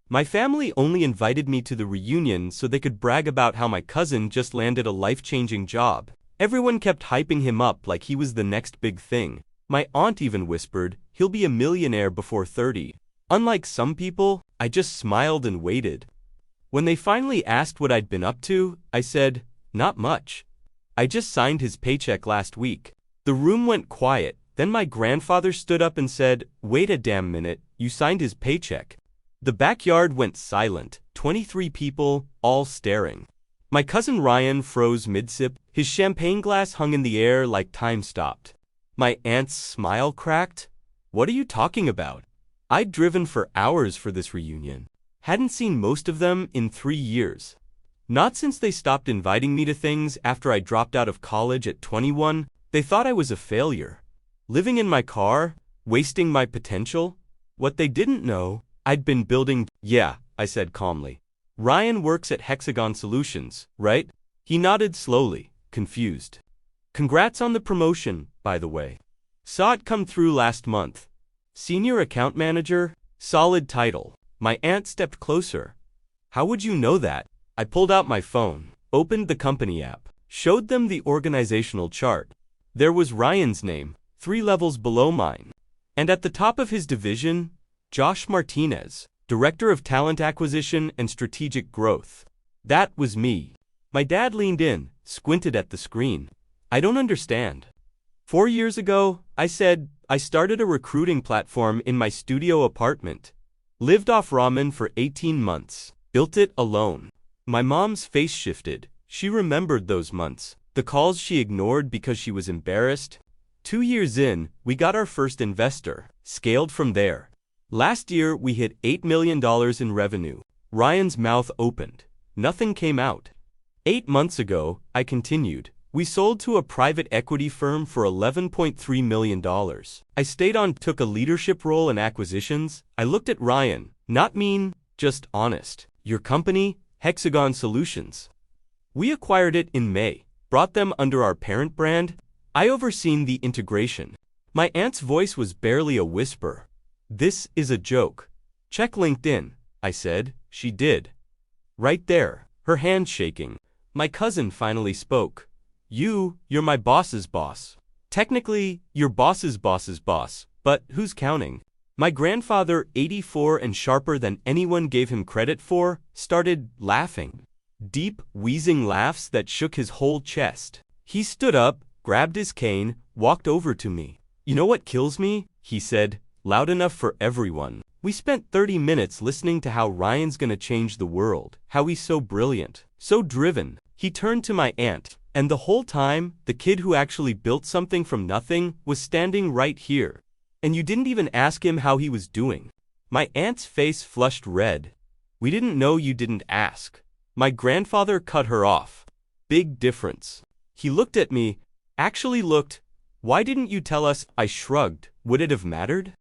My family only invited me to the reunion so they could brag about how my cousin just landed a life-changing job. Everyone kept hyping him up like he was the next big thing. My aunt even whispered, he'll be a millionaire before 30. Unlike some people, I just smiled and waited. When they finally asked what I'd been up to, I said, not much. I just signed his paycheck last week. The room went quiet, then my grandfather stood up and said, wait a damn minute, you signed his paycheck. The backyard went silent, 23 people, all staring. My cousin Ryan froze mid-sip, his champagne glass hung in the air like time stopped. My aunt's smile cracked. What are you talking about? I'd driven for hours for this reunion. Hadn't seen most of them in 3 years. Not since they stopped inviting me to things after I dropped out of college at 21, they thought I was a failure. Living in my car, wasting my potential. What they didn't know, I'd been building. Yeah, I said calmly. Ryan works at Hexagon Solutions, right? He nodded slowly, confused. Congrats on the promotion, by the way. Saw it come through last month. Senior account manager, solid title. My aunt stepped closer. How would you know that? I pulled out my phone, opened the company app, showed them the organizational chart. There was Ryan's name, 3 levels below mine. And at the top of his division, Josh Martinez, Director of Talent Acquisition and Strategic Growth. That was me. My dad leaned in, squinted at the screen. I don't understand. 4 years ago, I said, I started a recruiting platform in my studio apartment. Lived off ramen for 18 months. Built it alone. My mom's face shifted. She remembered those months. The calls she ignored because she was embarrassed. 2 years in, we got our first investor. Scaled from there. Last year, we hit $8 million in revenue. Ryan's mouth opened. Nothing came out. 8 months ago, I continued. We sold to a private equity firm for $11.3 million. I stayed on, took a leadership role in acquisitions. I looked at Ryan, not mean, just honest. Your company, Hexagon Solutions. We acquired it in May, brought them under our parent brand. I overseen the integration. My aunt's voice was barely a whisper. This is a joke. Check LinkedIn, I said. She did. Right there, her hand shaking. My cousin finally spoke. You're my boss's boss. Technically, your boss's boss's boss, but who's counting? My grandfather, 84 and sharper than anyone gave him credit for, started laughing. Deep, wheezing laughs that shook his whole chest. He stood up, grabbed his cane, walked over to me. You know what kills me? He said, loud enough for everyone. We spent 30 minutes listening to how Ryan's gonna change the world, how he's so brilliant, so driven. He turned to my aunt. And the whole time, the kid who actually built something from nothing was standing right here. And you didn't even ask him how he was doing. My aunt's face flushed red. We didn't know you didn't ask. My grandfather cut her off. Big difference. He looked at me, actually looked. Why didn't you tell us? I shrugged. Would it have mattered?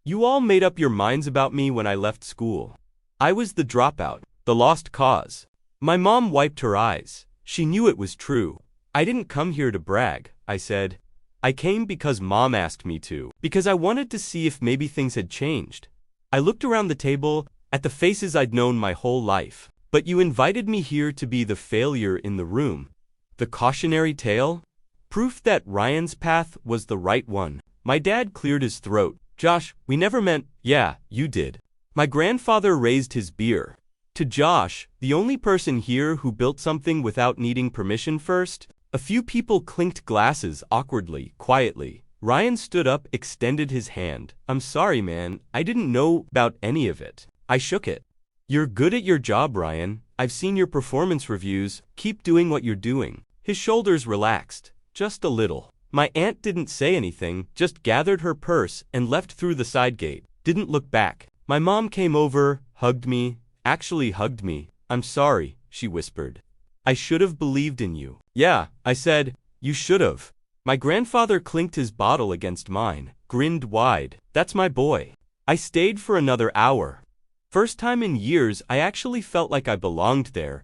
You all made up your minds about me when I left school. I was the dropout, the lost cause. My mom wiped her eyes. She knew it was true. I didn't come here to brag, I said. I came because Mom asked me to, because I wanted to see if maybe things had changed. I looked around the table, at the faces I'd known my whole life. But you invited me here to be the failure in the room. The cautionary tale? Proof that Ryan's path was the right one. My dad cleared his throat. Josh, we never meant. Yeah, you did. My grandfather raised his beer. To Josh, the only person here who built something without needing permission first. A few people clinked glasses awkwardly, quietly. Ryan stood up, extended his hand. I'm sorry, man. I didn't know about any of it. I shook it. You're good at your job, Ryan. I've seen your performance reviews. Keep doing what you're doing. His shoulders relaxed. Just a little. My aunt didn't say anything, just gathered her purse and left through the side gate. Didn't look back. My mom came over, hugged me. Actually hugged me. I'm sorry, she whispered. I should have believed in you. Yeah, I said, you should have. My grandfather clinked his bottle against mine, grinned wide. That's my boy. I stayed for another hour. First time in years I actually felt like I belonged there,